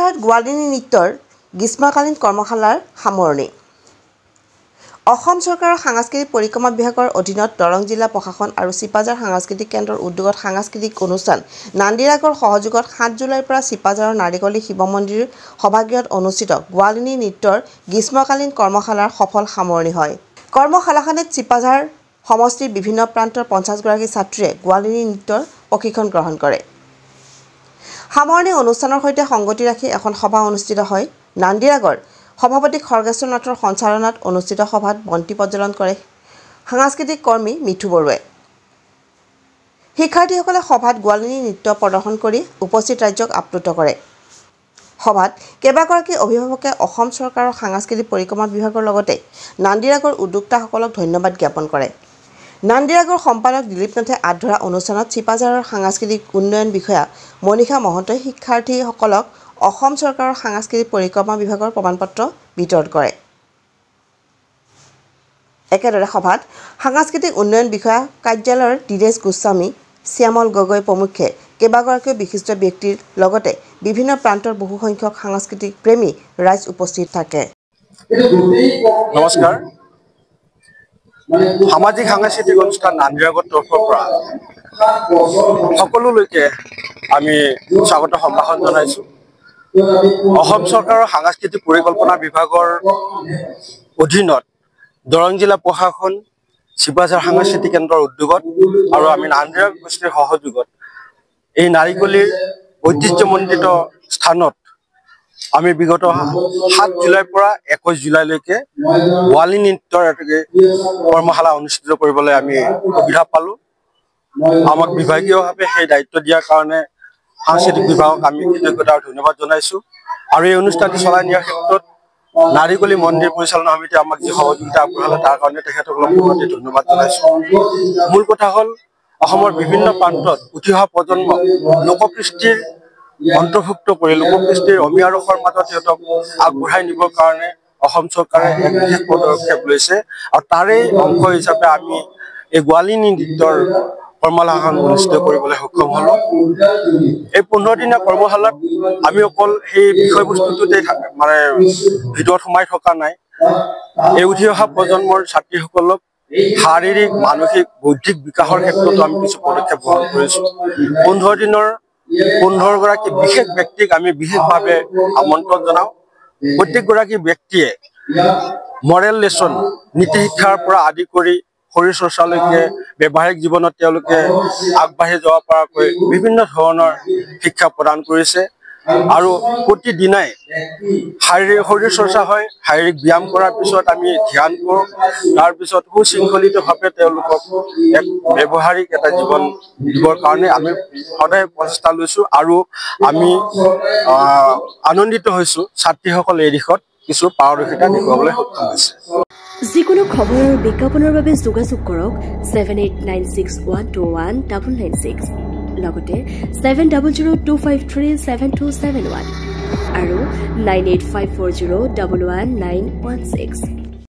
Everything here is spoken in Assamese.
চিপাঝাৰত গোৱালিনী নৃত্যৰ গ্ৰীষ্মকালীন কৰ্মশালাৰ সামৰণি। অসম চৰকাৰৰ সাংস্কৃতিক পৰিক্ৰমা বিভাগৰ অধীনত দৰং জিলা প্ৰশাসন আৰু চিপাঝাৰ সাংস্কৃতিক কেন্দ্ৰৰ উদ্যোগত সাংস্কৃতিক অনুষ্ঠান নান্দিৰাগৰ সহযোগত ৭ জুলাইৰ পৰা চিপাঝাৰৰ নাৰিকলী শিৱ মন্দিৰ সভাগৃহত অনুষ্ঠিত গোৱালিনী নৃত্যৰ গ্ৰীষ্মকালীন কৰ্মশালাৰ সফল সামৰণি হয়। কৰ্মশালাখনত চিপাঝাৰ সমষ্টিৰ বিভিন্ন প্ৰান্তৰ 50 গৰাকী ছাত্ৰীয়ে গোৱালিনী নৃত্যৰ প্ৰশিক্ষণ গ্ৰহণ কৰে। সামৰণি অনুষ্ঠানৰ সৈতে সংগতি ৰাখি এখন সভা অনুষ্ঠিত হয়। নান্দিৰাগৰ সভাপতি খৰ্গেশ্বৰ নাথৰ সঞ্চালনাত অনুষ্ঠিত সভাত বন্তি প্ৰজ্বলন কৰে সাংস্কৃতিক কৰ্মী মিঠু বৰুৱাই। শিক্ষাৰ্থীসকলে সভাত গোৱালিনী নৃত্য প্ৰদৰ্শন কৰি উপস্থিত ৰাজ্যক আপ্লুত কৰে। সভাত কেইবাগৰাকী অভিভাৱকে অসম চৰকাৰৰ সাংস্কৃতিক পৰিক্ৰমা বিভাগৰ লগতে নান্দিৰাগৰ উদ্যোক্তাসকলক ধন্যবাদ জ্ঞাপন কৰে। নান্দিৰাগৰ সম্পাদক দিলীপ নাথে আঁত ধৰা অনুষ্ঠানত চিপাঝাৰৰ সাংস্কৃতিক উন্নয়ন বিষয়া মনীষা মহন্তই শিক্ষাৰ্থীসকলক অসম চৰকাৰৰ সাংস্কৃতিক পৰিক্ৰমা বিভাগৰ প্ৰমাণপত্ৰ বিতৰণ কৰে। একেদৰে সভাত সাংস্কৃতিক উন্নয়ন বিষয়া কাৰ্যালয়ৰ দীনেশ গোস্বামী, শ্যামল গগৈ প্ৰমুখ্যে কেইবাগৰাকীও বিশিষ্ট ব্যক্তিৰ লগতে বিভিন্ন প্ৰান্তৰ বহু সংখ্যক সাংস্কৃতিক প্ৰেমী ৰাইজ উপস্থিত থাকে। নমস্কাৰ। সামাজিক সাংস্কৃতিক অনুষ্ঠান নান্দিৰাগৰ তৰফৰ পৰা সকলোলৈকে আমি স্বাগত সম্ভাষণ জনাইছোঁ। অসম চৰকাৰৰ সাংস্কৃতিক পৰিকল্পনা বিভাগৰ অধীনত দৰং জিলা প্ৰশাসন, চিপাঝাৰ সাংস্কৃতিক কেন্দ্ৰৰ উদ্যোগত আৰু আমি নান্দিৰাগ গোষ্ঠীৰ সহযোগত এই নাৰিকলীৰ ঐতিহ্যমণ্ডিত স্থানত আমি বিগত ৭ জুলাইৰ পৰা ২১ জুলাইলৈকে গোৱালিনী নৃত্যৰ কৰ্মশালা অনুষ্ঠিত কৰিবলৈ আমি সুবিধা পালোঁ। আমাক বিভাগীয়ভাৱে সেই দায়িত্ব দিয়াৰ কাৰণে সাংস্কৃতিক বিভাগক আমি কৃতজ্ঞতা আৰু ধন্যবাদ জনাইছোঁ। আৰু এই অনুষ্ঠানটি চলাই নিয়াৰ ক্ষেত্ৰত নাৰিকলী মন্দিৰ পৰিচালনা সমিতিয়ে আমাক যি সহযোগিতা আগবঢ়ালে তাৰ কাৰণে তেখেতসকলক মই ধন্যবাদ জনাইছোঁ। মূল কথা হ'ল অসমৰ বিভিন্ন প্ৰান্তত উঠি অহা প্ৰজন্মক লোককৃষ্টিৰ অন্তৰ্ভুক্ত কৰি লোককৃষ্টিৰ অমীয়া ৰসৰ মাজত সিহঁতক আগবঢ়াই নিবৰ কাৰণে অসম চৰকাৰে এক বিশেষ পদক্ষেপ লৈছে আৰু তাৰে অংশ হিচাপে আমি এই গোৱালিনী নৃত্যৰ কৰ্মশালাখন অনুষ্ঠিত কৰিবলৈ সক্ষম হ'লোঁ। এই 15 দিনীয়া কৰ্মশালাত আমি অকল সেই বিষয়বস্তুটোতে মানে ভিতৰত সোমাই থকা নাই। এই উঠি অহা প্ৰজন্মৰ ছাত্ৰীসকলক শাৰীৰিক, মানসিক, বৌদ্ধিক বিকাশৰ ক্ষেত্ৰতো আমি কিছু পদক্ষেপ গ্ৰহণ কৰিছোঁ। 15 দিনৰ 15 গৰাকী বিশেষ ব্যক্তিক আমি বিশেষভাৱে আমন্ত্ৰণ জনাওঁ। প্ৰত্যেকগৰাকী ব্যক্তিয়ে মৰেল লেচন, নীতি শিক্ষাৰ পৰা আদি কৰি শৰীৰ চৰ্চালৈকে ব্যৱহাৰিক জীৱনত তেওঁলোকে আগবাঢ়ি যাব পৰাকৈ বিভিন্ন ধৰণৰ শিক্ষা প্ৰদান কৰিছে। আৰু প্ৰতিদিনাই শৰীৰ চৰ্চা হয়, শাৰীৰিক ব্যায়াম কৰাৰ পিছত আমি ধ্যান কৰোঁ, তাৰপিছত সুশৃংখলিতভাৱে তেওঁলোকক এক ব্যৱহাৰিক এটা জীৱন দিবৰ কাৰণে আমি সদায় প্ৰচেষ্টা লৈছোঁ আৰু আমি আনন্দিত হৈছোঁ ছাত্ৰীসকলে এই দিশত কিছু পাৰদৰ্শিতা দেখুৱাবলৈ সক্ষম হৈছে। যিকোনো খবৰ আৰু বিজ্ঞাপনৰ বাবে যোগাযোগ কৰক 7896121996 লগতে 7002537271 আৰু 9854011916।